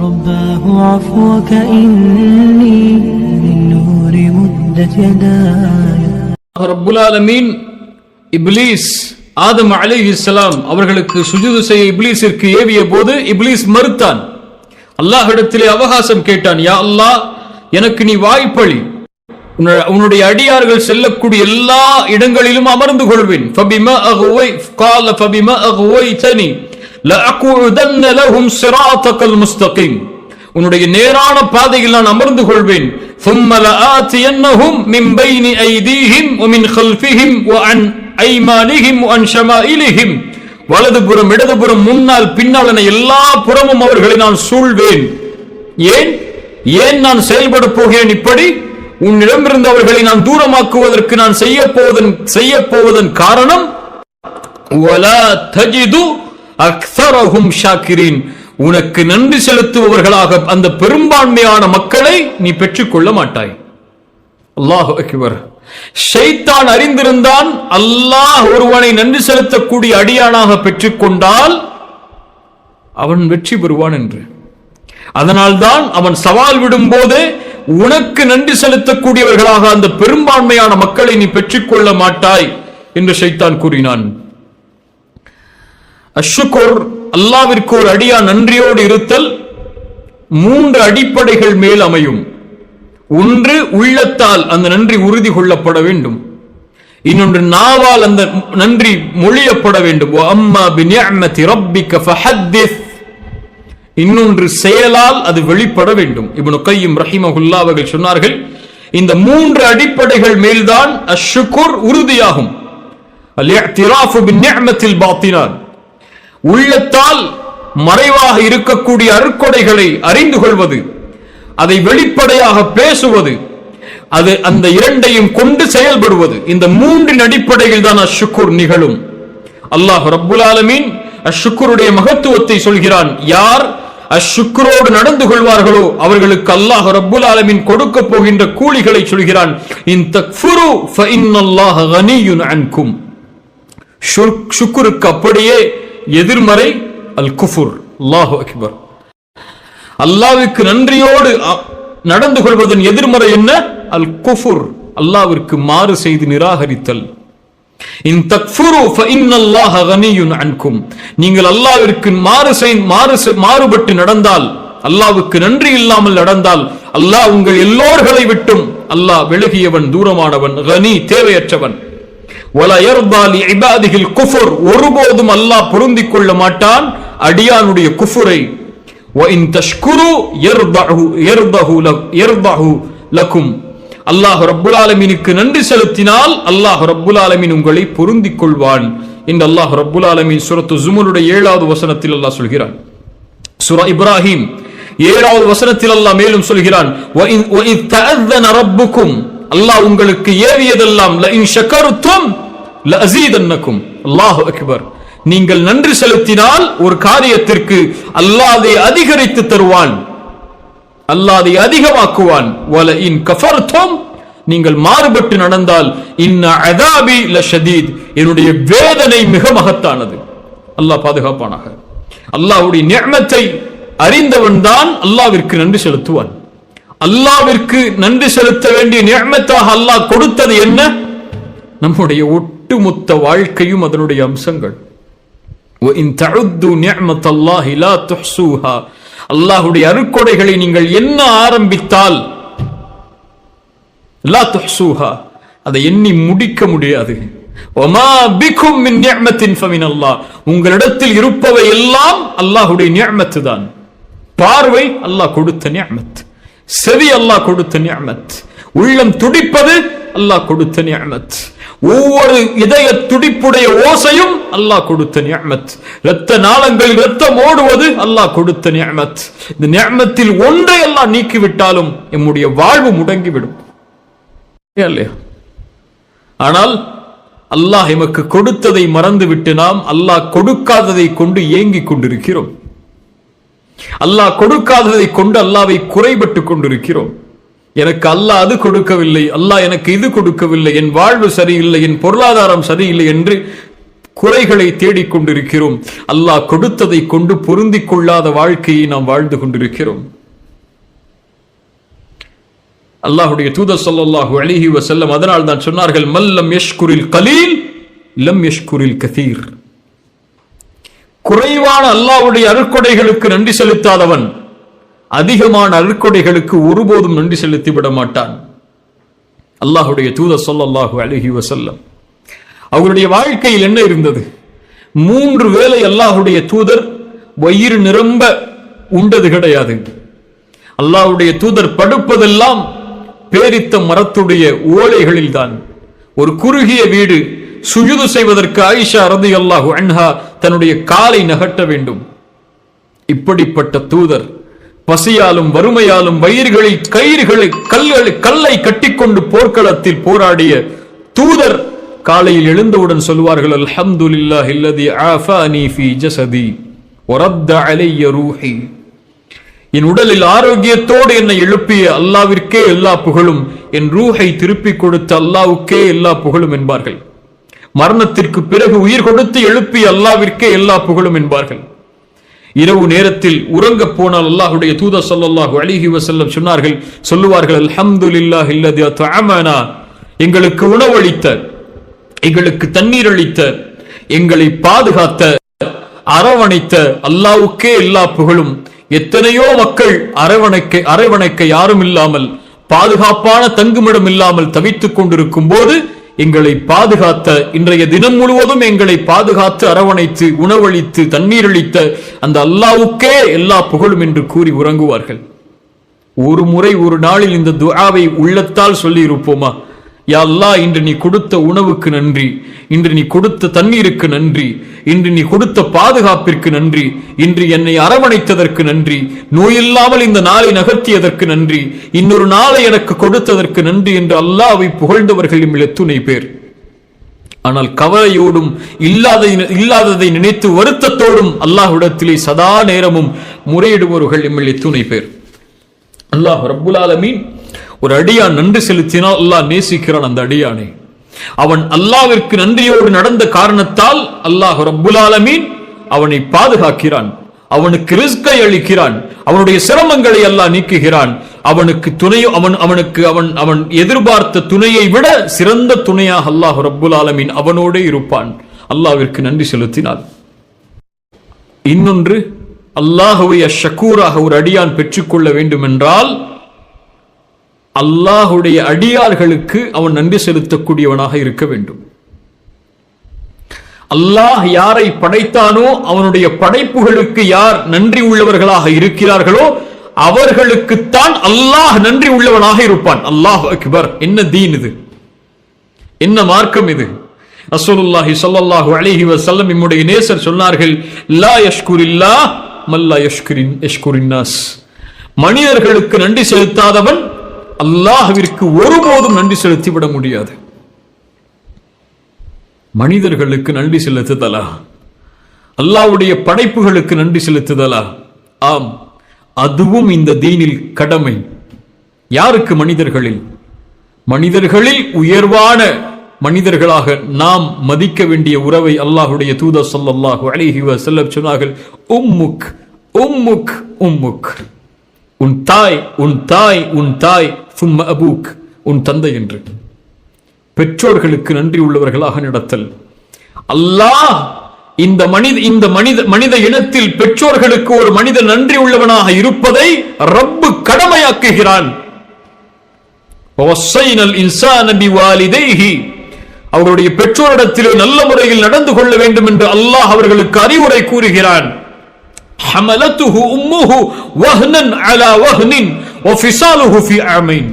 رباه عفوك إني من نور مدت يداي. ரப்புல் ஆலமீன் இப்லீஸ் ஆதம் அலைஹிஸ்ஸலாம் அவர்களுக்கு சுஜூது செய்ய இப்லீஸிற்கு ஏவிய போது இப்லீஸ் மறுத்தான். அல்லாஹ்விடத்திலே அவகாசம் கேட்டான். யா அல்லாஹ், எனக்கு நீ வாய்ப்பளி, உன்னுடைய அடியார்கள் செல்லக்கூடிய எல்லா இடங்களிலும் அமர்ந்து கொள்வேன். ஃபபிமா அக்வை قال فبما اغويتني لاقعدن لهم صراطك المستقيم. உன்னுடைய நேரான பாதையில் நான் அமர்ந்து கொள்வேன். ثم لآتينهم من بين ايديهم ومن خلفهم وعن ايمانهم وعن شمائلهم. வலதுபுறம் இடதுபுறம் முன்னால் பின்னால் என எல்லா புறமும் அவர்களை நான் சூழ்வேன். ஏன் நான் செயல்பட போகிறேன் இப்படி? உன்னிடமிருந்து அவர்களை நான் தூரமாக்குவதற்கு நான் செய்ய போவதன் காரணம் ولا تجد اكثرهم شاكرين. உனக்கு நன்றி செலுத்துபவர்களாக அந்த பெரும்பான்மையான மக்களை நீ பெற்றுக்கொள்ள மாட்டாய். அல்லாஹு அக்பர். ஷைத்தான் அறிந்திருந்தான் அல்லாஹ் ஒருவனை நன்றி செலுத்தக்கூடிய அடியானாக பெற்றுக்கொண்டால் அவன் வெற்றி பெறுவான் என்று. அதனால்தான் அவன் சவால் விடும் போது உனக்கு நன்றி செலுத்தக்கூடியவர்களாக அந்த பெரும்பான்மையான மக்களை நீ பெற்றுக்கொள்ள மாட்டாய் என்று ஷைத்தான் கூறினான். அஷ்ஷுக்குர், அல்லாவிற்கு ஒரு அடியா நன்றியோடு இருத்தல் 3 அடிப்படைகள் மேல் அமையும். ஒன்று, உள்ளத்தால் அந்த நன்றி உறுதி கொள்ளப்பட வேண்டும். இன்னொன்று, நாவால் அந்த நன்றி மொழியப்பட வேண்டும். அம்மா பிநிஅமதி ரப்பிக ஃபஹத்திஸ். இன்னொன்று, செயலால் அது வெளிப்பட வேண்டும். இப்னு கய்யிம் ரஹிமஹுல்லாஹ் அவர்கள் சொன்னார்கள், இந்த 3 அடிப்படைகள் மேல்தான் அஷ்ஷுக்குர் உறுதியாகும். அல்-இஅ்திராஃபு பிநிஅமத்தில் பாத்தினா, உள்ளத்தால் மறைவாக இருக்கக்கூடிய அருட்கொடைகளை அறிந்து கொள்வது, அதை வெளிப்படையாக பேசுவது, அது அந்த இரண்டையும் கொண்டு செயல்படுவது, இந்த 3 அடிப்படையில் தான் அஷ்ஷுக்குர் நிகழும். அல்லாஹ் ரப்புல் ஆலமீன் அஷ்ஷுக்குருடைய மகத்துவத்தை சொல்கிறான். யார் அஷ்ஷுக்குரோடு நடந்து கொள்வார்களோ அவர்களுக்கு அல்லாஹ் ரப்புல் ஆலமீன் கொடுக்க போகின்ற கூலிகளை சொல்கிறான். இன் தக்ஃபுரு ஃபஇன்னல்லாஹ கனியுன் அன்கும். ஷுக்ருக்கு அப்படியே எதிர்மறை அல் குஃபுர். அல்லாஹு அக்பர். அல்லாஹ்வுக்கு நன்றியோடு நடந்து கொள்வதன் எதிர்மறை என்ன? அல் குஃபுர், அல்லாஹ்விற்கு மாறு செய்து நிராகரித்தல். இன் தக்ஃபுரு ஃபஇன்னல்லாஹ கனியுன் அன்கும். நீங்கள் அல்லாஹ்விற்கு மாறுபட்டு நடந்தால், அல்லாஹ்வுக்கு நன்றி இல்லாமல் நடந்தால், அல்லாஹ் உங்கள் எல்லோர்களை விட்டும் அல்லாஹ் விலகியவன், தூரமானவன், கனி தேவையற்றவன். வலா யர்தா லிஇபாதிஹில் குஃபுர், ஒருபோதும் அல்லாஹ் பொருந்திக் கொள்ள மாட்டான் அடியானுடைய குஃபுரை. வ இன் தஷ்குரு யர்தஹு லக்கும். அல்லாஹ் ரப்புல் ஆலமீனுக்கு நன்றி செலுத்தினால் அல்லாஹ் ரப்புல் ஆலமீன் உங்களை பொருந்திக் கொள்வான் என்று அல்லாஹ் ரப்புல் ஆலமீன் சூரத்து ஸுமருடைய 7வது வசனத்தில் அல்லாஹ் சொல்கிறான். சூரா இப்ராஹிம் 7வது வசனத்தில் அல்லாஹ் மேலும் சொல்கிறான், வ இத் தஅذன ரப்புக்கும், அல்லாஹ் உங்களுக்கு ஏவியதெல்லாம் ல இன் ஷகர்தும் ல அஸீதன்னக்கும். அல்லாஹு அக்பர். நீங்கள் நன்றி செலுத்தினால் ஒரு காரியத்திற்கு அல்லாஹ் அதை அதிகரித்து தருவான், அல்லாஹ் அதை அதிகமாக்குவான். வல இன் கஃபர்தும், நீங்கள் மாறுபட்டு நடந்தால் இன்ன அஸாபி லஷதீத், என்னுடைய வேதனை மிக மகத்தானது. அல்லாஹ் பாதுகாப்பானாக. அல்லாஹ்வுடைய நிஅமத்தை அறிந்தவன் தான் அல்லாஹ்விற்கு நன்றி செலுத்துவான். அல்லாஹ்விற்கு நன்றி செலுத்த வேண்டிய நிஅமத்தாக அல்லாஹ் கொடுத்தது என்ன? நம்முடைய ஒட்டுமொத்த வாழ்க்கையும் அதனுடைய அம்சங்கள். வ இன் தஉது நிஅமத்தல்லாஹி லா துஹ்ஸூஹா, அல்லாஹ்வுடைய அருட்கொடைகளை நீங்கள் என்ன ஆரம்பித்தால் லா துஹ்ஸூஹா, அதை எண்ணி முடிக்க முடியாது. வமா பிகும் மின் நிஅமத்தின் ஃபமினல்லாஹ், உங்களிடத்தில் இருப்பவை எல்லாம் அல்லாஹ்வுடைய நிஅமத் தான். பார்வை அல்லாஹ் கொடுத்த நிஅமத், செவி அல்லாஹ் கொடுத்த நிஅமத், உள்ளம் துடிப்பது அல்லாஹ் கொடுத்த நிஅமத், ஒவ்வொரு இதய துடிப்புடைய ஓசையும் அல்லாஹ் கொடுத்த நிஅமத், இரத்த நாளங்களில் இரத்தம் ஓடுவது அல்லாஹ் கொடுத்த நிஅமத். இந்த நிஅமத்தில் ஒன்றை அல்லாஹ் நீக்கிவிட்டாலும் நம்முடைய வாழ்வு முடங்கிவிடும் இல்லையா? ஆனால் அல்லாஹ் எமக்கு கொடுத்ததை மறந்துவிட்டு நாம் அல்லாஹ் கொடுக்காததை கொண்டு ஏங்கிக் கொண்டிருக்கிறோம். அல்லாஹ் கொடுக்காததை கொண்டு அல்லாஹ்வை குறைபட்டுக் கொண்டிருக்கிறோம். எனக்கு அல்லாஹ் அது கொடுக்கவில்லை, அல்லாஹ் எனக்கு இது கொடுக்கவில்லை, என் வாழ்வு சரியில்லை, என் பொருளாதாரம் சரியில்லை என்று குறைகளை தேடிக்கொண்டிருக்கிறோம். அல்லாஹ் கொடுத்ததை கொண்டு பொருந்திக் கொள்ளாத வாழ்க்கையை நாம் வாழ்ந்து கொண்டிருக்கிறோம். அல்லாஹ்வுடைய தூதர் ஸல்லல்லாஹு அலைஹி வஸல்லம் அதனால் தான் சொன்னார்கள், மல்லம் யஷ்குரில் கலீல் லம் யஷ்குரில் கதீர். குறைவான அல்லாஹ்வுடைய அருட்கொடைகளுக்கு நன்றி செலுத்தாதவன் அதிகமான அருட்கொடைகளுக்கு ஒருபோதும் நன்றி செலுத்தி விட மாட்டான். அல்லாஹ்வுடைய தூதர் ஸல்லல்லாஹு அலைஹி வஸல்லம் அவருடைய வாழ்க்கையில் என்ன இருந்தது? 3 வேளை அல்லாஹ்வுடைய தூதர் வயிறு நிரம்ப உண்டது கிடையாது. அல்லாஹ்வுடைய தூதர் படுப்பதெல்லாம் பேரித்த மரத்துடைய ஓலைகளில் தான். ஒரு குறுகிய வீடு, சுஜூது செய்வதற்கு ஆயிஷா ரலியல்லாஹு அன்ஹா தன்னுடைய காலை நகட்ட வேண்டும். இப்படிப்பட்ட தூதர் பசியாலும் வறுமையாலும் வயிறுகளில் கல்லை கட்டிக்கொண்டு போர்க்களத்தில் போராடிய தூதர் காலையில் எழுந்தவுடன் சொல்வார்கள், அல்ஹம்துலில்லாஹி அல்லதி ஆஃபானி ஃபீ ஜஸதி வரத்த அலைய ரூஹி. என் உடலில் ஆரோக்கியத்தோடு என்னை எழுப்பிய அல்லாஹ்விற்கே எல்லா புகழும், என் ரூஹை திருப்பிக் கொடுத்த அல்லாஹ்வுக்கே எல்லா புகழும் என்பார்கள். மரணத்திற்கு பிறகு உயிர் கொடுத்து எழுப்பிய அல்லாஹ்விற்கே எல்லா புகழும் என்பார்கள். இரவு நேரத்தில் உறங்க போனால் அல்லாஹ்வுடைய தூதர் ஸல்லல்லாஹு அலைஹி வஸல்லம் சொல்லுவார்கள், அல்ஹம்துலில்லாஹி அல்லதி அத்அமனா, எங்களுக்கு உணவளித்த, எங்களுக்கு தண்ணீர் அளித்த, எங்களை பாதுகாத்த, அரவணைத்த அல்லாஹ்வுக்கே எல்லா புகழும். எத்தனையோ மக்கள் அரவணைக்க யாரும் இல்லாமல், பாதுகாப்பான தங்குமிடம் இல்லாமல் தவித்துக் கொண்டிருக்கும் போது எங்களை பாதுகாத்த, இன்றைய தினம் முழுவதும் எங்களை பாதுகாத்து அரவணைத்து உணவளித்து தண்ணீர் அளித்த அந்த அல்லாஹ்வுக்கே எல்லா புகழும் என்று கூறி உறங்குவார்கள். ஒரு முறை ஒரு நாளில் இந்த துஆவை உள்ளத்தால் சொல்லி இருப்போமா? யா அல்லாஹ், இன்று நீ கொடுத்த உணவுக்கு நன்றி, இன்று நீ கொடுத்த தண்ணீருக்கு நன்றி, இன்று நீ கொடுத்த பாதுகாப்பிற்கு நன்றி, இன்று என்னை அரவணைத்ததற்கு நன்றி, நோயில்லாமல் இந்த நாளை நகர்த்தியதற்கு நன்றி, இன்னொரு நாளை எனக்கு கொடுத்ததற்கு நன்றி என்று அல்லாஹ்வை புகழ்ந்தவர்கள் இம்மில் எத்துணை பேர். ஆனால் கவலையோடும் இல்லாததை நினைத்து வருத்தத்தோடும் அல்லாஹ்விடத்திலே சதா நேரமும் முறையிடுபவர்கள் இம்மில் எத்துணை பேர். அல்லாஹ் ரப்புல் ஆலமீன் ஒரு அடியான் நன்றி செலுத்தினால் அல்லாஹ் நேசிக்கிறான் அந்த அடியானை. அவன் அல்லாஹ்விற்கு நன்றியோடு நடந்த காரணத்தால் அல்லாஹ் ரப்புல் ஆலமீன் அவனை பாதுகாக்கிறான், அவனுக்கு ரிஸ்கை அளிக்கிறான், அவனுடைய சிரமங்களை அல்லாஹ் நீக்குகிறான். அவனுக்கு அவன் எதிர்பார்த்த துணையை விட சிறந்த துணையாக அல்லாஹ் ரப்புல் ஆலமீன் அவனோடே இருப்பான் அல்லாஹ்விற்கு நன்றி செலுத்தினான். இன்னொன்று, அல்லாஹ்வை ஷக்கூராக ஒரு அடியான் பெற்றுக்கொள்ள வேண்டும் என்றால் அல்லாஹ்வுடைய அடியார்களுக்கு அவன் நன்றி செலுத்தக்கூடியவனாக இருக்க வேண்டும். அல்லாஹ் யாரை படைத்தானோ அவனுடைய படைப்புகளுக்கு யார் நன்றி உள்ளவர்களாக இருக்கிறார்களோ அவர்களுக்குத்தான் அல்லாஹ் நன்றி உள்ளவனாக இருப்பான். அல்லாஹ் அக்பர்! என்ன தீன் இது, என்ன மார்க்கம் இது! ரசூலுல்லாஹி ஸல்லல்லாஹு அலைஹி வஸல்லம் நம்முடைய நேசர் சொன்னார்கள், லா யஷ்குரில்லாஹ் மல்லா யஷ்குரின் நாஸ். மனிதர்களுக்கு நன்றி செலுத்தாதவன் அல்லாஹ்விற்கு ஒருபோதும் நன்றி செலுத்திவிட முடியாது. மனிதர்களுக்கு நன்றி செலுத்துதலா? அல்லாஹ்வுடைய படைப்புகளுக்கு நன்றி செலுத்துதலா? ஆம், அதுவும் இந்த தீனில் கடமை. யாருக்கு? மனிதர்களில் உயர்வான மனிதர்களாக நாம் மதிக்க வேண்டிய உறவை அல்லாஹ்வுடைய தூதர் ஸல்லல்லாஹு அலைஹி வஸல்லம் சொன்னார்கள், உம்முக் உம்முக் உம்முக். உன் தாய் உன் தாய் உன் தாய், சும்ம அபூக், உன் தந்தை என்று. பெற்றோர்களுக்கு நன்றி உள்ளவர்களாக நடத்தல். அல்லாஹ் இந்த மனித இனத்தில் பெற்றோர்களுக்கு ஒரு மனிதன் நன்றி உள்ளவனாக இருப்பதை ரப்பு கடமையாக்குகிறான். அவருடைய பெற்றோரிடத்திலே நல்ல முறையில் நடந்து கொள்ள வேண்டும் என்று அல்லாஹ் அவர்களுக்கு அறிவுரை கூறுகிறான். حملته أمه وهنا على وهن وفصاله في عامين.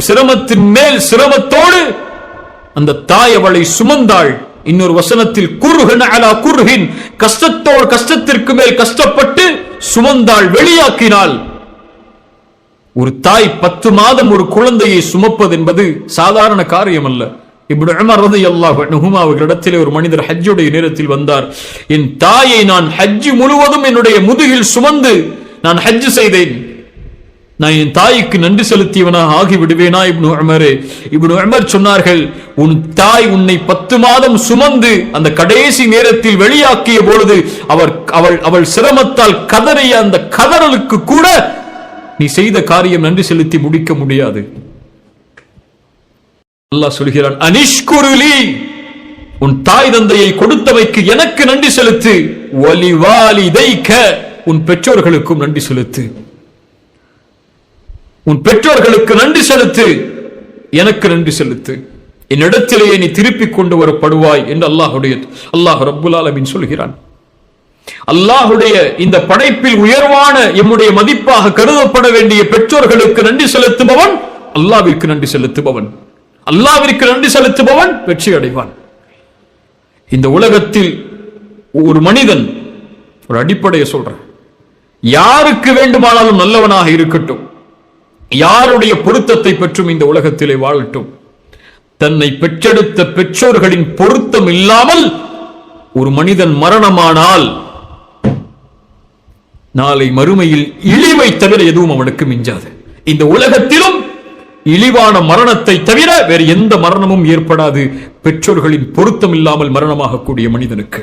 சிரமத்தின் மேல் சிரமத்தோடு அந்த தாய் அவளை சுமந்தாள். இன்னொரு வசனத்தில் குர்ஹன் அலா குர்ஹின், கஷ்டத்திற்கு மேல் கஷ்டப்பட்டு சுமந்தாள், வெளியாக்கினாள். ஒரு தாய் 10 மாதம் ஒரு குழந்தையை சுமப்பது என்பது சாதாரண காரியம் அல்ல. இப்னு உமர் ரலியல்லாஹு அன்ஹுமா அவர்களிடத்திலே ஒரு மனிதர் ஹஜ்ஜுடைய நேரத்தில் வந்தார். என் தாயை நான் ஹஜ் முழுவதும் என்னுடைய முதுகில் சுமந்து நான் ஹஜ் செய்தேன். நான் என் தாய்க்கு நன்றி செலுத்தியவனாக ஆகிவிடுவேனா? இப்னு உமர் சொன்னார்கள், உன் தாய் உன்னை 10 மாதம் சுமந்து அந்த கடைசி நேரத்தில் வெளியாக்கிய பொழுது அவள் சிரமத்தால் கதறிய அந்த கதறலுக்கு கூட நீ செய்த காரியம் நன்றி செலுத்தி முடிக்க முடியாது. அல்லாஹ் சொல்கிறான், அனிஷ்குருலி, உன் தாய் தந்தையை கொடுத்தவைக்கு எனக்கு நன்றி செலுத்து, வலிவாலிதைக்க, உன் பெற்றோர்களுக்கும் நன்றி செலுத்து. உன் பெற்றோர்களுக்கு நன்றி செலுத்து, எனக்கு நன்றி செலுத்து, என்னிடத்திலேயே நீ திருப்பிக் கொண்டு வரப்படுவாய் என்று அல்லாஹ் ரப்புல் ஆலமீன் சொல்கிறான். அல்லாஹுடைய இந்த படைப்பில் உயர்வான எம்முடைய மதிப்பாக கருதப்பட வேண்டிய பெற்றோர்களுக்கு நன்றி செலுத்துபவன் அல்லாஹ்விற்கு நன்றி செலுத்துபவன். அல்லாஹ்விற்கு நன்றி செலுத்துபவன் வெற்றி அடைவான். இந்த உலகத்தில் ஒரு மனிதன், ஒரு அடிப்படையை சொல்றேன், யாருக்கு வேண்டுமானாலும் நல்லவனாக இருக்கட்டும், யாருடைய பொருத்தத்தை பெற்றும் இந்த உலகத்திலே வாழட்டும், தன்னை பெற்றெடுத்த பெற்றோர்களின் பொருத்தம் இல்லாமல் ஒரு மனிதன் மரணமானால் நாளை மறுமையில் இழிவை தவிர எதுவும் அவனுக்கு மிஞ்சாது. இந்த உலகத்திலும் இழிவான மரணத்தை தவிர வேறு எந்த மரணமும் ஏற்படாது பெற்றோர்களின் பொருத்தம் இல்லாமல் மரணமாகக்கூடிய மனிதனுக்கு.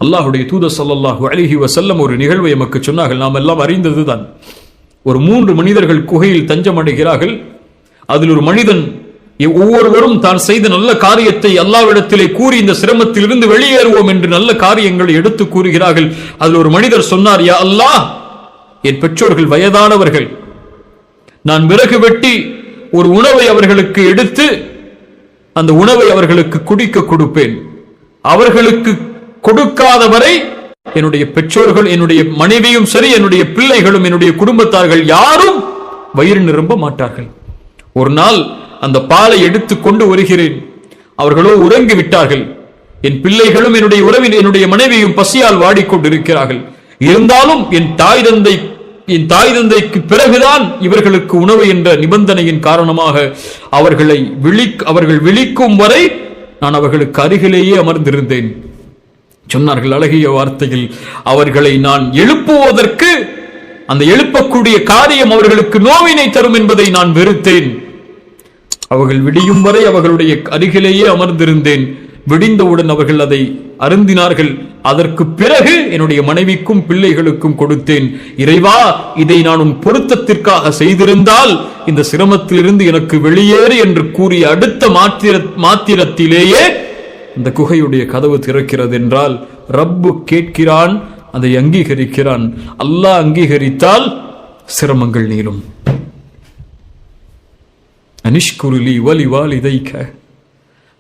அல்லாஹுடைய தூதர் ஸல்லல்லாஹு அலைஹி வஸல்லம் ஒரு நிகழ்வை நமக்கு சொன்னார்கள், நாம் எல்லாம் அறிந்ததுதான். ஒரு 3 மனிதர்கள் குகையில் தஞ்சம் அடைகிறார்கள். அதில் ஒரு மனிதன், ஒவ்வொருவரும் தான் செய்த நல்ல காரியத்தை அல்லாஹ்விடத்திலே கூறி இந்த சிரமத்தில் இருந்து வெளியேறுவோம் என்று நல்ல காரியங்களை எடுத்து கூறுகிறார்கள். அதில் ஒரு மனிதர் சொன்னார், யா அல்லாஹ், என் பெற்றோர்கள் வயதானவர்கள், நான் விறகு வெட்டி ஒரு உணவை அவர்களுக்கு எடுத்து அந்த உணவை அவர்களுக்கு குடிக்க கொடுப்பேன். அவர்களுக்கு கொடுக்காதவரை என்னுடைய பெற்றோர்கள், என்னுடைய மனைவியும் சரி, என்னுடைய பிள்ளைகளும், என்னுடைய குடும்பத்தார்கள் யாரும் வயிறு நிரம்ப மாட்டார்கள். ஒரு நாள் அந்த பாலை எடுத்து கொண்டு வருகிறேன். அவர்களோ உறங்கி விட்டார்கள். என் பிள்ளைகளும் என்னுடைய மனைவியும் பசியால் வாடிக்கொண்டிருக்கிறார்கள். இருந்தாலும் என் தாய் தந்தைக்கு பிறகுதான் இவர்களுக்கு உணவு என்ற நிபந்தனையின் காரணமாக அவர்கள் விழிக்கும் வரை நான் அவர்களுக்கு அருகிலேயே அமர்ந்திருந்தேன். சொன்னார்கள் அழகிய வார்த்தையில், அவர்களை நான் எழுப்புவதற்கு அந்த எழுப்பக்கூடிய காரியம் அவர்களுக்கு நோவினை தரும் என்பதை நான் வெறுத்தேன். அவர்கள் விடியும் வரை அவர்களுடைய அருகிலேயே அமர்ந்திருந்தேன். விடிந்தவுடன் அவர்கள் அதை அருந்தினார்கள். அதற்கு பிறகு என்னுடைய மனைவிக்கும் பிள்ளைகளுக்கும் கொடுத்தேன். இறைவா, இதை நான் உன் பொருத்தத்திற்காக செய்திருந்தால் இந்த சிரமத்திலிருந்து எனக்கு வெளியேறு என்று கூறிய அடுத்த மாத்திரத்திலேயே இந்த குகையுடைய கதவு திறக்கிறது என்றால் ரப்பு கேட்கிறான், அதை அங்கீகரிக்கிறான். அல்லாஹ் அங்கீகரித்தால் சிரமங்கள் நீளும். அனிஷ்குருலி வலிவாலிதைக்க,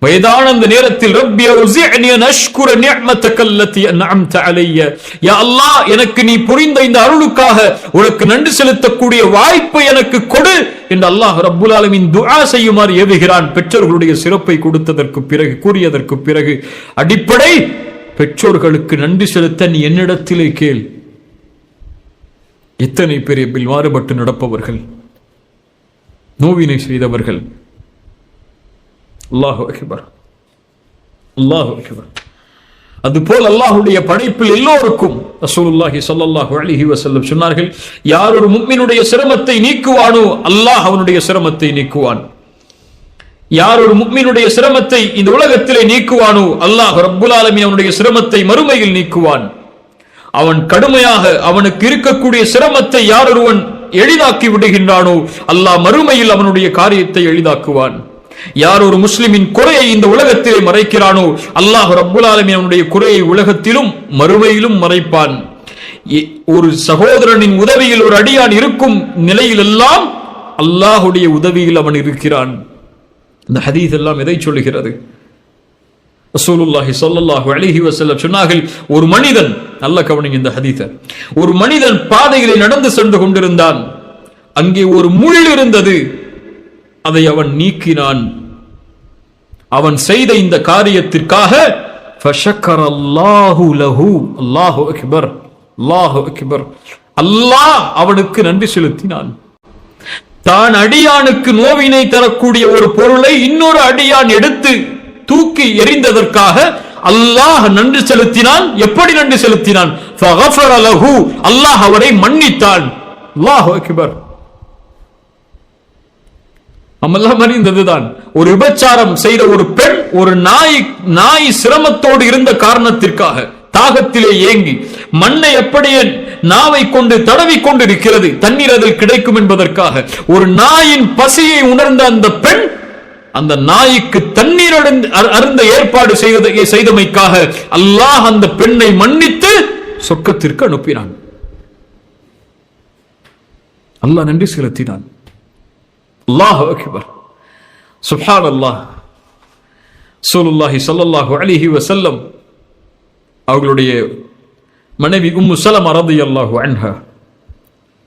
வயதான அந்த நேரத்தில் ரப்பி அவுஸிஅனி அன் அஷ்குர நிஅமதக அல்லதி அன்அம்த அலைய, யா அல்லாஹ், எனக்கு நீ புரிந்த இந்த அருளுக்காக உனக்கு நன்றி செலுத்தக்கூடிய வாய்ப்பை எனக்கு கொடு என்று அல்லாஹ் ரப்புல் ஆலமீன் துஆ செய்யுமாறு ஏவுகிறான். பெற்றோர்களுடைய சிறப்பை கொடுத்ததற்கு பிறகு, கூறியதற்கு பிறகு, அடிப்படை பெற்றோர்களுக்கு நன்றி செலுத்த நீ என்னிடத்திலே கேள். எத்தனை பேர் எப்பில் மாறுபட்டு நடப்பவர்கள், நோவினை செய்தவர்கள். அல்லாஹு அக்பர், அல்லாஹு அக்பர். அதுபோல் அல்லாஹ்வுடைய படைப்பில் எல்லோருக்கும் ரசூலுல்லாஹி ஸல்லல்லாஹு அலைஹி வஸல்லம் சொன்னார்கள், யார் ஒரு முஃமினுடைய சிரமத்தை நீக்குவானோ அல்லாஹ் அவனுடைய சிரமத்தை நீக்குவான். யார் ஒரு முஃமினுடைய சிரமத்தை இந்த உலகத்திலே நீக்குவானோ அல்லாஹ் ரப்புல் ஆலமீன் அவனுடைய சிரமத்தை மறுமையில் நீக்குவான். அவன் கடுமையாக அவனுக்கு இருக்கக்கூடிய சிரமத்தை யார் ஒருவன் எளிதாக்கி விடுகின்றானோ அல்லாஹ் மறுமையில் அவனுடைய காரியத்தை எளிதாக்குவான். யார் ஒரு முஸ்லிமின் குறையை இந்த உலகத்திலே மறைக்கிறானோ அல்லாஹ் ரப்புல் ஆலமீன் அவனுடைய குறையை உலகத்திலும் மறுமையிலும் மறைப்பான். ஒரு சகோதரனின் உதவியில் ஒரு அடியான் இருக்கும் நிலையில் எல்லாம் அல்லாஹ்வுடைய உதவியில் அவன் இருக்கிறான். இந்த ஹதீஸ் எல்லாம் எதை சொல்லுகிறது? ரசூலுல்லாஹி ஸல்லல்லாஹு அலைஹி வஸல்லம் சொன்னார்கள், ஒரு மனிதன், நல்ல கவனிங்க இந்த ஹதீஸை, ஒரு மனிதன் பாதையிலே நடந்து சென்று கொண்டிருந்தான். அங்கே ஒரு முள் இருந்தது. அதை அவன் நீக்கினான். அவன் செய்த இந்த காரியத்திற்காக ஃபஷக்கரல்லாஹு லஹு, அல்லாஹு அக்பர், அல்லாஹு அக்பர், அல்லாஹ் அவனுக்கு நன்றி செலுத்தினான். தான் அடியானுக்கு நோவினை தரக்கூடிய ஒரு பொருளை இன்னொரு அடியான் எடுத்து தூக்கி எறிந்ததற்காக அல்லாஹ் நன்றி செலுத்தினான். எப்படி நன்றி செலுத்தினான்? ஃபகஃபர லஹு, அல்லாஹ் அவரை மன்னித்தான். அல்லாஹு அக்பர். நம்மெல்லாம் அறிந்ததுதான், ஒரு விபச்சாரம் செய்த ஒரு பெண், ஒரு நாய் சிரமத்தோடு இருந்த காரணத்திற்காக தாகத்திலே ஏங்கி மண்ணை அப்படியே நாவை கொண்டு தடவி கொண்டிருக்கிறது, தண்ணீர் அதில் கிடைக்கும் என்பதற்காக. ஒரு நாயின் பசியை உணர்ந்த அந்த பெண் அந்த நாய்க்கு தண்ணீர் அருந்த ஏற்பாடு செய்தமைக்காக அல்லாஹ் அந்த பெண்ணை மன்னித்து சொர்க்கத்திற்கு அனுப்பினான். அல்லாஹ் நன்றி செலுத்தினான். அல்லாஹு அக்பர். சுப்ஹானல்லாஹ். ரசூலுல்லாஹி ஸல்லல்லாஹு அலைஹி வஸல்லம் அவர்களுடைய மனைவி உம்மு ஸலமா ரலியல்லாஹு அன்ஹா,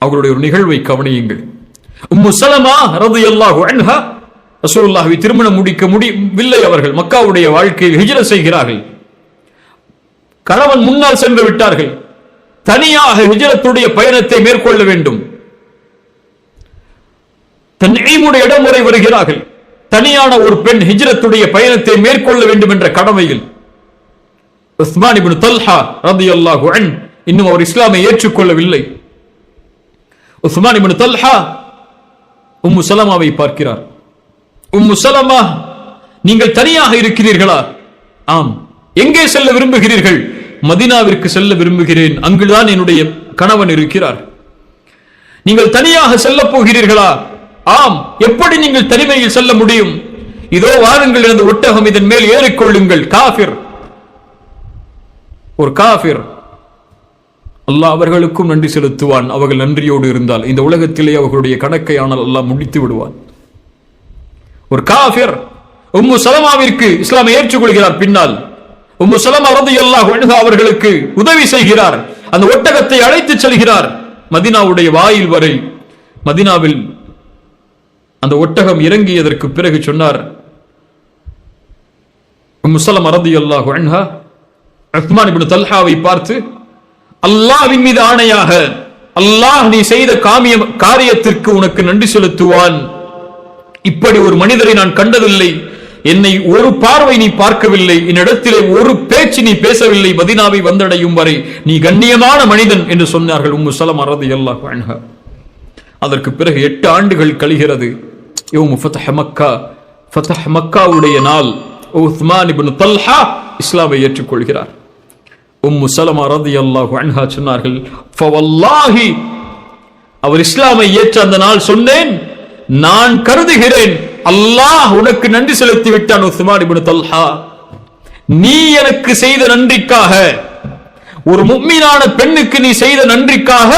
அவர்களுடைய ஒரு நிகழ்வை கவனியுங்கள். உம்மு ஸலமா ரலியல்லாஹு அன்ஹா ரசூலுல்லாஹ்வை திருமணம் முடிக்க முடியவில்லை. அவர்கள் மக்காவுடைய வாழ்க்கையில் ஹிஜ்ரத் செய்கிறார்கள். கணவன் முன்னால் சென்று விட்டார்கள். தனியாக ஹிஜ்ரத்துடைய பயணத்தை மேற்கொள்ள வேண்டும். தன்ஈமுடைய இடம் வரை வருகிறார்கள். தனியான ஒரு பெண் ஹிஜ்ரத்துடைய பயணத்தை மேற்கொள்ள வேண்டும் என்ற கடமையில் உஸ்மான் இப்னு தல்ஹா ரலியல்லாஹு அன்ஹு இன்னும் அவர் இஸ்லாமை ஏற்றுக்கொள்ளவில்லை. உஸ்மான் இப்னு தல்ஹா உம்மு ஸலமாவை பார்க்கிறார். உம்மு ஸலமா, நீங்கள் தனியாக இருக்கிறீர்களா? ஆம். எங்கே செல்ல விரும்புகிறீர்கள்? மதீனாவிற்கு செல்ல விரும்புகிறேன், அங்குதான் என்னுடைய கணவன் இருக்கிறார். நீங்கள் தனியாக செல்ல போகிறீர்களா? ஆம். எப்படி நீங்கள் தனிமையில் செல்ல முடியும்? இதோ வாருங்கள், எனது ஒட்டகம், இதன் மேல் ஏறிக்கொள்ளுங்கள். காஃபிர், ஒரு காஃபிர். அல்லாஹ் அவர்களுக்கும் நன்றி செலுத்துவான். அவர்கள் நன்றியோடு இருந்தால் இந்த உலகத்திலே அவர்களுடைய கணக்கை ஆனால் அல்லாஹ் முடித்து விடுவான். ஒரு காஃபிர் உம்மு ஸலமாவிற்கு இஸ்லாமை ஏற்றுக்கொள்கிறார். பின்னால் உம்மு ஸலமா ரலியல்லாஹு அன்ஹா அவர்களுக்கு உதவி செய்கிறார். அந்த ஒட்டகத்தை அழைத்து செல்கிறார் மதீனாவுடைய வாயில் வரை. மதீனாவில் அந்த ஒட்டகம் இறங்கியதற்கு பிறகு சொன்னார் உம்மு ஸலமா ரலியல்லாஹு அன்ஹா உஸ்மான் இப்னு தல்ஹாவை பார்த்து, அல்லாஹ்வின் மீது ஆணையாக, அல்லாஹ் நீ செய்த காரியத்திற்கு உனக்கு நன்றி செலுத்துவான். இப்படி ஒரு மனிதரை நான் கண்டதில்லை. என்னை ஒரு பார்வை நீ பார்க்கவில்லை, என்னிடத்திலே ஒரு பேச்சு நீ பேசவில்லை. மதீனாவை வந்தடையும் வரை நீ கண்ணியமான மனிதன் என்று சொன்னார்கள் உம்மு ஸலமா ரலியல்லாஹு அன்ஹா. அதற்கு பிறகு 8 ஆண்டுகள் கழிகிறது. யௌமு ஃபத்ஹ் மக்கா, ஃபத்ஹ் மக்காவுடைய நாள். உஸ்மான் இப்னு தல்ஹா இஸ்லாமை ஏற்றுக்கொள்கிறார். உம்மு ஸலமா ரலியல்லாஹு அன்ஹா சொன்னார்கள், ஃபவல்லாஹி, அவர் இஸ்லாமை ஏற்ற அந்த நாள் சொன்னேன், நான் கருதுகிறேன் அல்லாஹ் உனக்கு நன்றி செலுத்தி விட்டான் உஸ்மான் இப்னு தல்ஹா. நீ எனக்கு செய்த நன்றிக்காக, ஒரு முஃமினான பெண்ணுக்கு நீ செய்த நன்றிக்காக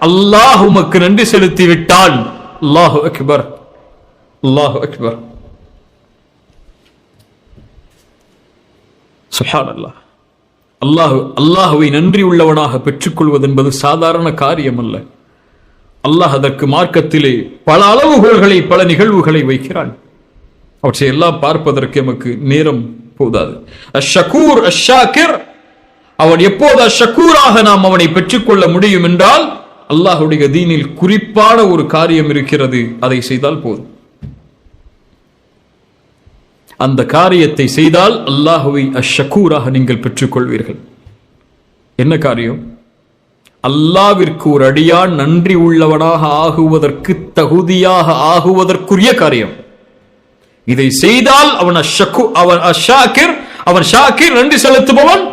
அல்லாஹ் உமக்கு நன்றி செலுத்தி விட்டான். அல்லாஹு அக்பர், அல்லாஹு அக்பர். சுப்ஹானல்லாஹ். அல்லாஹ்வை நன்றி உள்ளவனாக பெற்றுக்கொள்வது என்பது சாதாரண காரியம் அல்ல. அல்லாஹ் அதற்கு மார்க்கத்திலே பல அளவுகோல்களை, பல நிகழ்வுகளை வைக்கிறான். அவற்றை எல்லாம் பார்ப்பதற்கு எமக்கு நேரம் போதாது. அஷ்ஷகூர் அஷ்ஷாக்கிர், அவன் எப்போது அஷ்ஷகூராக நாம் அவனை பெற்றுக்கொள்ள முடியும் என்றால் அல்லாஹ்வுடைய தீனில் குறிப்பான ஒரு காரியம் இருக்கிறது, அதை செய்தால் போதும். அந்த காரியத்தை செய்தால் அல்லாஹ்வை அஷ்ஷகூராக நீங்கள் பெற்றுக்கொள்வீர்கள். என்ன காரியம்? அல்லாஹ்விற்கு ஒரு அடியான் நன்றி உள்ளவனாக ஆகுவதற்கு, தகுதியாக ஆகுவதற்குரிய காரியம். இதை செய்தால் அவன் அஷ்ஷாக்கிர், அவன் ஷாக்கிர், நன்றி செலுத்துபவன்.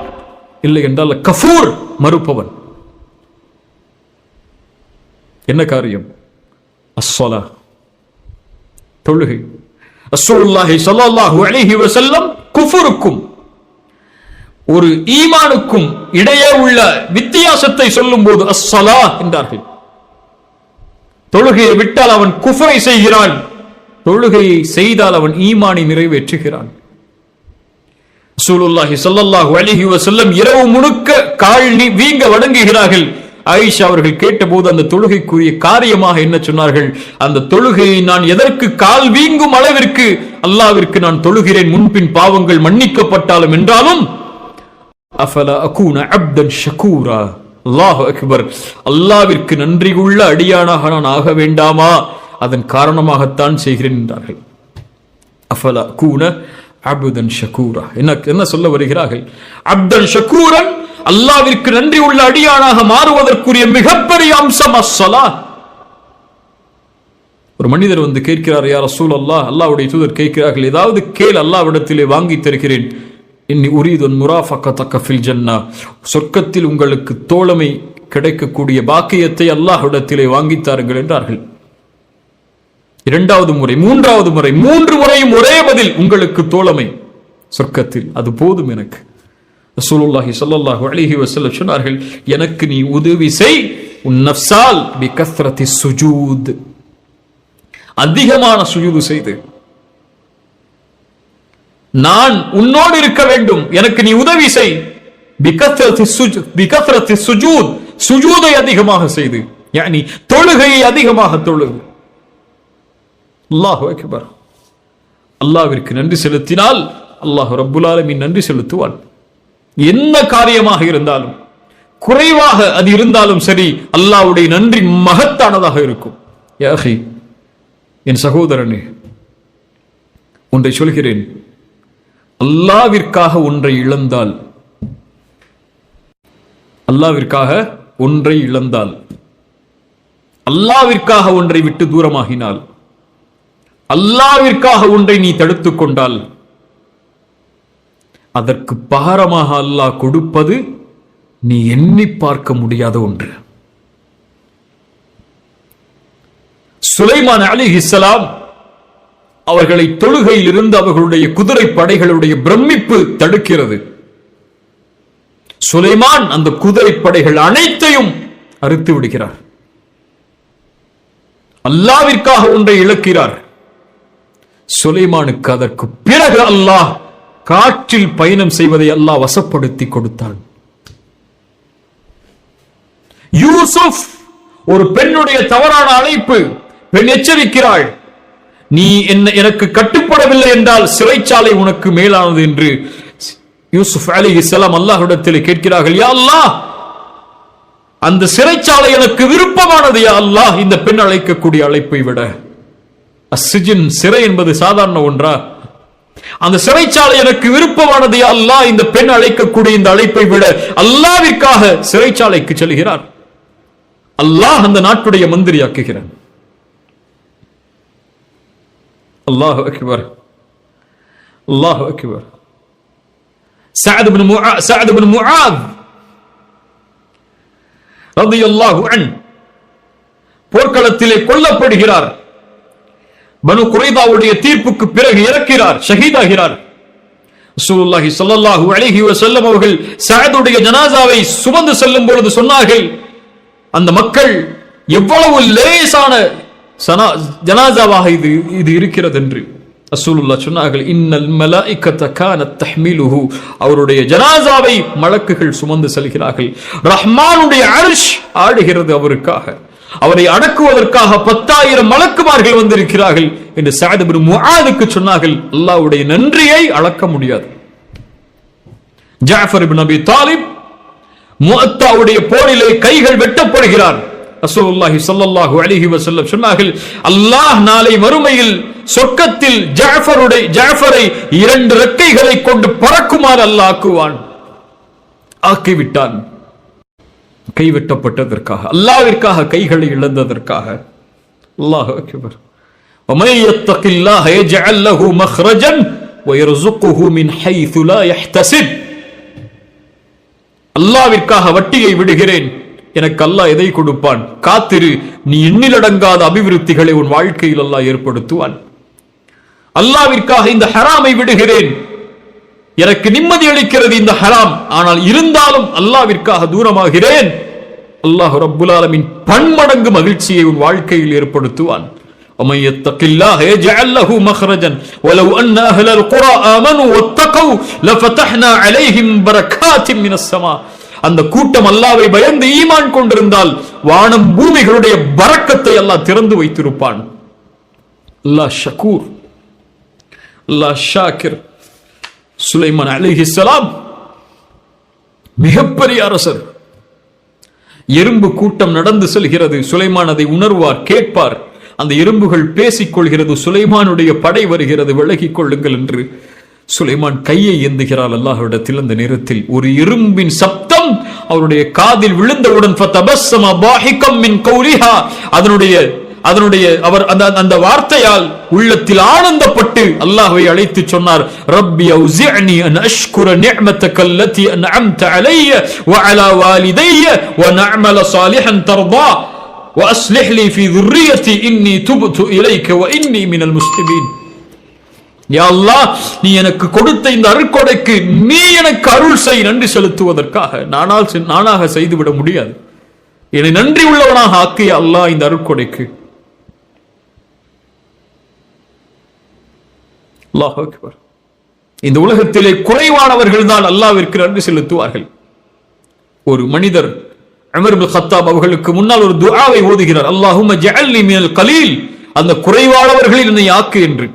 இல்லை என்றால் கஃபூர், மறுப்பவன். என்ன காரியம்? அஸ்ஸலா, தொழுகை. ரசூலுல்லாஹி ஸல்லல்லாஹு அலைஹி வஸல்லம் குஃபுருக்கும் ஒரு ஈமானுக்கும் இடையே உள்ள வித்தியாசத்தை சொல்லும் போது அஸ்ஸலா என்றார்கள். தொழுகையை விட்டால் அவன் குஃபரை செய்கிறான், தொழுகையை செய்தால் அவன் ஈமானை நிறைவேற்றுகிறான். ரசூலுல்லாஹி ஸல்லல்லாஹு அலைஹி வஸல்லம் இரவு முழுக்க கால் வீங்க வணங்குகிறார்கள். ஆயிஷா அவர்கள் கேட்டபோது அந்த தொழுகைக்குரிய காரியமாக என்ன சொன்னார்கள்? அந்த தொழுகையை நான் எதற்கு கால் வீங்கும் அளவிற்கு அல்லாஹ்விற்கு நான் தொழுகிறேன், முன்பின் பாவங்கள் மன்னிக்கப்பட்டாலும் என்றாலும் அஃபலா அகூன அப்தன் ஷகூரா. அல்லாஹு அக்பர். அல்லாஹ்விற்கு நன்றி உள்ள அடியானாக நான் ஆக வேண்டாமா? அதன் காரணமாகத்தான் செய்கிறேன் என்றார்கள். அஃபலா அகூன அப்தன் ஷக்கூரா. என்ன சொல்ல வருகிறார்கள்? அப்தன் ஷக்கூரன், அல்லாஹ்விற்கு நன்றி உள்ள அடியானாக மாறுவதற்குரிய மிகப்பெரிய அம்சம் அஸ்ஸலாத். ஒரு மனிதர் வந்து கேட்கிறார், யா ரசூலல்லாஹ், அல்லாஹ்வுடைய தூதர் கேட்கிறார்கள், ஏதாவது கேள், அல்லாஹ்விடத்திலே வாங்கி தருகிறேன். இன்னி உரீதுன் முராஃபகதக ஃபில் ஜன்னா, சொர்க்கத்தில் உங்களுக்கு தோழமை கிடைக்கக்கூடிய பாக்கியத்தை அல்லாஹ்விடத்திலே வாங்கித் தாருங்கள் என்றார்கள். இரண்டாவது முறை, மூன்றாவது முறை, 3 முறையும் ஒரே பதில், உங்களுக்கு தோழமை சொர்க்கத்தில், அது போதும் எனக்கு. ரசூலுல்லாஹி ஸல்லல்லாஹு அலைஹி வஸல்லம் சொன்னார்கள், எனக்கு நீ உதவி செய் உன் நஃப்ஸால் பிகஸ்ரத்தி சுஜூத், அதிகமான சுஜூது செய்து நான் உன்னோடு இருக்க வேண்டும், எனக்கு நீ உதவி செய். பிகஸ்ரத்தி சுஜூத், சுஜூதை அதிகமாக செய்து, யானி தொழுகையை அதிகமாக தொழுகு. அல்லாஹு அக்பர். அல்லாஹ்விற்கு நன்றி செலுத்தினால் அல்லாஹ் ரப்புல் ஆலமீன் நன்றி செலுத்துவான். என்ன காரியமாக இருந்தாலும், குறைவாக அது இருந்தாலும் சரி, அல்லாஹ்வுடைய நன்றி மகத்தானதாக இருக்கும். யா அஹி, என் சகோதரனே, ஒன்றை சொல்கிறேன், அல்லாஹ்விற்காக ஒன்றை இழந்தால், அல்லாஹ்விற்காக ஒன்றை இழந்தால், அல்லாஹ்விற்காக ஒன்றை விட்டு தூரமாகினால், அல்லாஹ்விற்காக ஒன்றை நீ தடுத்துக் கொண்டால், அதற்கு பகரமாக அல்லாஹ் கொடுப்பது நீ எண்ணி பார்க்க முடியாத ஒன்று. சுலைமான் அலைஹிஸ்ஸலாம் அவர்களை தொழுகையில் இருந்து அவர்களுடைய குதிரை படைகளுடைய பிரமிப்பு தடுக்கிறது. சுலைமான் அந்த குதிரை படைகள் அனைத்தையும் அறுத்து விடுகிறார். அல்லாஹ்விற்காக ஒன்றை இழக்கிறார். சுலைமானுக்கு அதற்கு பிறகு அல்லாஹ் காற்றில் பயணம் செய்வதை அல்லாஹ் வசப்படுத்தி கொடுத்தான். யூசுப், ஒரு பெண்ணுடைய தவறான அழைப்பு, பெண் எச்சரிக்கிறாள், நீ எனக்கு கட்டுப்படவில்லை என்றால் சிறைச்சாலை உனக்கு மேலானது என்று யூசுப் அலைஹிஸ்ஸலாம் அல்லாஹ்விடத்தில் கேட்கிறார்கள். யா அல்லாஹ், அந்த சிறைச்சாலை எனக்கு விருப்பமானது. யா அல்லாஹ், இந்த பெண் அழைக்கக்கூடிய அழைப்பை விட அஸ்ஸிஜின், சிறை என்பது சாதாரண ஒன்றா? அந்த சிறைச்சாலை எனக்கு விருப்பமானது. யா அல்லாஹ், இந்த பெண் அழைக்கக்கூடிய இந்த அழைப்பை விட. அல்லாஹ்விற்காக சிறைச்சாலைக்கு செல்கிறார். அல்லாஹ் அந்த நாட்டுடைய மந்திரியாக்குகிறான். அல்லாஹு அக்பர், அல்லாஹு அக்பர். சஅத் இப்னு முஆத் ரலியல்லாஹு அன்ஹு போர்க்களத்திலே கொல்லப்படுகிறார். பனு குரைதாவுடைய தீர்ப்புக்கு பிறகு இறக்கிறார், ஷஹீதாகிறார். ரசூலுல்லாஹி ஸல்லல்லாஹு அலைஹி வஸல்லம் அவர்கள் சஅதுடைய ஜனாசாவை சுமந்து செல்லும் பொழுது சொன்னார்கள், அந்த மக்கள் எவ்வளவு லேசான ஜனாசாவாக இது இருக்கிறது என்று. ரசூலுல்லாஹ் சொன்னார்கள், இன்னல் மலாயிகத கானத் தஹ்மிலுஹு, அவருடைய ஜனாசாவை மலக்குகள் சுமந்து செல்கிறார்கள். ரஹ்மானுடைய அர்ஷ் ஆடுகிறது அவருக்காக. அவரை அடக்குவதற்காக 10,000 மலக்குமார்கள் வந்திருக்கிறார்கள் என்று சஅத் இப்னு முஆதுக்கு சொன்னார்கள். அல்லாஹ்வுடைய நன்றியை அளக்க முடியாது. ஜாஃபர் இப்னு அபி தாலிப் முஅத்தாவுடைய போரிலே கைகள் வெட்டப்படுகிறார். ரசூலுல்லாஹி ஸல்லல்லாஹு அலைஹி வஸல்லம் சொன்னார்கள், அல்லாஹ் நாளை மறுமையில் சொர்க்கத்தில் ஜாஃபரை 2 ரெக்கைகளை கொண்டு பறக்குமாறு அல்லாஹ் ஆக்குவான். ஆக்கிவிட்டான். கைவிட்டப்பட்டதற்காக, அல்லாஹ்விற்காக கைகளை இழந்ததற்காக. அல்லாஹு அக்பர். وَمَن يَتَّقِ اللَّهَ يَجْعَل لَّهُ مَخْرَجًا وَيَرْزُقْهُ مِنْ حَيْثُ لَا يَحْتَسِبُ. அல்லாஹ்விற்காக வட்டியை விடுகிறேன், எனக்கு அல்லாஹ் எதை கொடுப்பான், காத்திரு, நீ எண்ணிலடங்காத அபிவிருத்திகளை உன் வாழ்க்கையில் அல்லாஹ் ஏற்படுத்துவான். அல்லாஹ்விற்காக இந்த ஹராமை விடுகிறேன், எனக்கு நிம்மதி அளிக்கிறது இந்த ஹராம், ஆனால் இருந்தாலும் அல்லாஹ்விற்காக தூரமாகிறேன். அல்லாஹ் ரப்புல் ஆலமீன் பன்மடங்கு மகிழ்ச்சியை உன் வாழ்க்கையில் ஏற்படுத்துவான். وَمَن يَتَّقِ اللَّهَ يَجْعَل لَّهُ مَخْرَجًا وَلَوْ أَنَّ أَهْلَ الْقُرَى آمَنُوا وَاتَّقَوْا لَفَتَحْنَا عَلَيْهِمْ بَرَكَاتٍ مِنَ السَّمَاءِ. அந்த கூட்டம் அல்லாஹ்வை பயந்து ஈமான் கொண்டிருந்தால் வானம் பூமிகளுடைய பரக்கத்தை அல்லாஹ் திறந்து வைத்திருப்பான். அல்லாஹ் ஷக்கூர், அல்லாஹ் ஷாக்கிர். சுலைமான் அலைஹிஸ்ஸலாம் மிகப்பெரிய அரசர். எறும்பு கூட்டம் நடந்து செல்கிறது. சுலைமான் அதை உணர்வார், கேட்பார். அந்த எறும்புகள் பேசிக் கொள்கிறது, சுலைமானுடைய படை வருகிறது, விலகிக் கொள்ளுங்கள் என்று. சுலைமான் கையை ஏந்துகிறார் அல்லாஹ்விடத்தில். அந்த நேரத்தில் ஒரு இரும்பின் சப்தம் அவருடைய காதில் விழுந்தவுடன் அதனுடைய அவர் அந்த வார்த்தையால் உள்ளத்தில் ஆனந்தப்பட்டு அல்லாஹ்வை அழைத்து சொன்னார், ரப்பி அவ்ஸிஅனி அன் அஷ்குர நிஅமதக அல்லதி அன்அம்த அலைய வ அலா வாலிதைய வ நஅமல சாலிஹன் தர்தா வ அஸ்லிஹ் லி ஃபீ ذُرِّيَّتِي இன்னி துப்து இலைக வ இன்னி மினல் முஸ்லிமீன். யா அல்லாஹ், நீ எனக்கு கொடுத்த இந்த அருட்கொடைக்கு நீ எனக்கு அருள் செய். நன்றி செலுத்துவதற்காக நானாக செய்துவிட முடியாது. என்னை நன்றி உள்ளவனாக ஆக்கிய அல்லாஹ் இந்த அருட்கொடைக்கு. அல்லாஹ் அக்பர். இந்த உலகத்திலே குறைவானவர்கள் தான் அல்லாஹ்விற்கு நன்றி செலுத்துவார்கள். ஒரு மனிதர் உமர் இப்னு கத்தாப் அவர்களுக்கு முன்னால் ஒரு துஆவை ஓதுகிறார், அல்லாஹும்ம ஜஅல்னி மினல் கலீல், அந்த குறைவானவர்களில் என்னை ஆக்கு என்று.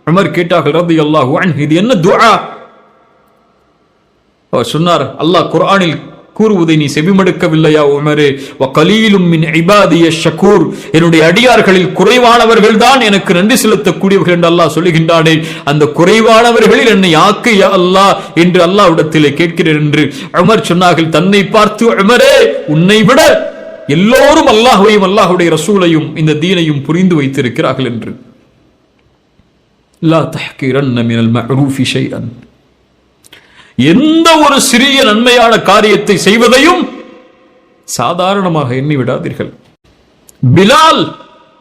உமர் கேட்டார்கள் ரலியல்லாஹு அன்ஹு, இது என்ன துஆ? அவர் சொன்னார், அல்லாஹ் குர்ஆனில் கூறுவதை நீ செவிமடுக்கவில்லையா உமரே? வ கலீலும் மின் இபாதிய ஷக்கூர், என்னுடைய அடியார்களில் குறைவானவர்கள் தான் எனக்கு நன்றி செலுத்தக்கூடியவர்கள் என்று அல்லாஹ் சொல்லுகின்றானே, அந்த குறைவானவர்களில் என்னை ஆக்கு யா அல்லாஹ் என்று அல்லாஹ்விடத்திலே கேட்கிறேன் என்று உமர் சொன்னார்கள். தன்னை பார்த்து, உமரே, உன்னை விட எல்லோரும் அல்லாஹ்வையும் அல்லாஹ்வுடைய ரசூலையும் இந்த தீனையும் புரிந்து வைத்திருக்கிறார்கள் என்று. லா தஹ்கிரன்ன மினல் மஅரூஃபி ஷைஅன், எந்த ஒரு சிறிய நன்மையான காரியத்தை செய்வதையும் சாதாரணமாக எண்ணி விடாதீர்கள். பிலால்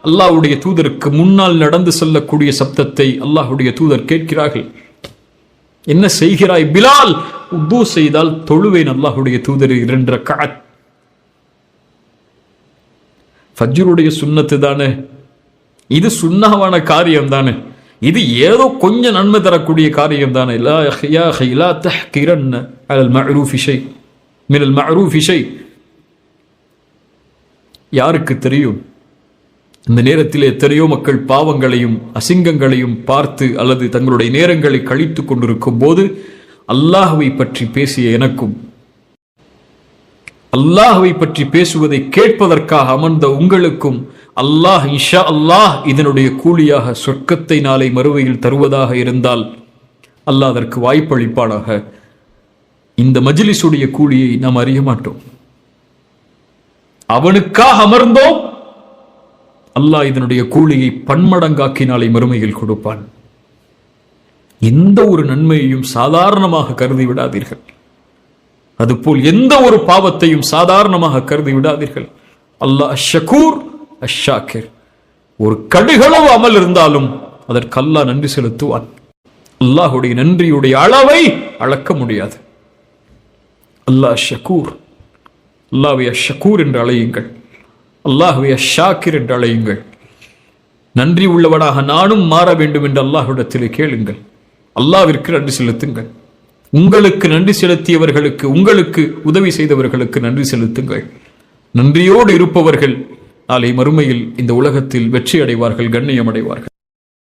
அல்லாஹ்வுடைய தூதருக்கு முன்னால் நடந்து செல்லக்கூடிய சப்தத்தை அல்லாஹ்வுடைய தூதர் கேட்கிறார்கள். என்ன செய்கிறாய் பிலால்? உது செய்தால் தொழுவேன் அல்லாஹ்வுடைய தூதர் 2 ரக்அத். ஃபஜ்ருடைய சுன்னத்து தானே இது, சுன்னஹான காரியம் தானே இது, ஏதோ கொஞ்சம் நன்மை தரக்கூடிய காரியம் தானே. லா யா அஹி லா தஹ்கிரன்ன அலல் மஅரூஃபி ஷை மினல் மஅரூஃபி ஷை. யாருக்கு தெரியும்? இந்த நேரத்தில் எத்தனையோ மக்கள் பாவங்களையும் அசிங்கங்களையும் பார்த்து அல்லது தங்களுடைய நேரங்களை கழித்துக் கொண்டிருக்கும் போது அல்லாஹ்வை பற்றி பேசிய எனக்கும், அல்லாஹ்வை பற்றி பேசுவதை கேட்பதற்காக அமர்ந்த உங்களுக்கும் அல்லாஹ் இன்ஷா அல்லாஹ் இதனுடைய கூலியாக சொர்க்கத்தை நாளை மறுமையில் தருவதாக இருந்தால் அல்லாஹ் அதற்கு வாய்ப்பளிப்பானாக. இந்த மஜ்லிஸுடைய கூலியை நாம் அறிய மாட்டோம். அவனுக்காக அமர்ந்தோம், அல்லாஹ் இதனுடைய கூலியை பன்மடங்காக்கி நாளை மறுமையில் கொடுப்பான். எந்த ஒரு நன்மையையும் சாதாரணமாக கருதி விடாதீர்கள். அதுபோல் எந்த ஒரு பாவத்தையும் சாதாரணமாக கருதி விடாதீர்கள். அல்லாஹ் ஷக்கூர் அஷாக்கிர். ஒரு கடுகளவு அமல் இருந்தாலும் அதற்கு அல்லாஹ் நன்றி செலுத்துவான். அல்லாஹுடைய நன்றியுடைய அளவை அளக்க முடியாது. அல்லாஹ் ஷக்கூர். அல்லாஹ்வை ஷக்கூர் என்று அழையுங்கள், அல்லாஹ்வை ஷாக்கிர் என்று அழையுங்கள். நன்றி உள்ளவனாக நானும் மாற வேண்டும் என்று அல்லாஹ்விடத்திலே கேளுங்கள். அல்லாஹ்விற்கு நன்றி செலுத்துங்கள். உங்களுக்கு நன்றி செலுத்தியவர்களுக்கு, உங்களுக்கு உதவி செய்தவர்களுக்கு நன்றி செலுத்துங்கள். நன்றியோடு இருப்பவர்கள் நாளை மறுமையில் இந்த உலகத்தில் வெற்றி அடைவார்கள், கண்ணியம் அடைவார்கள்.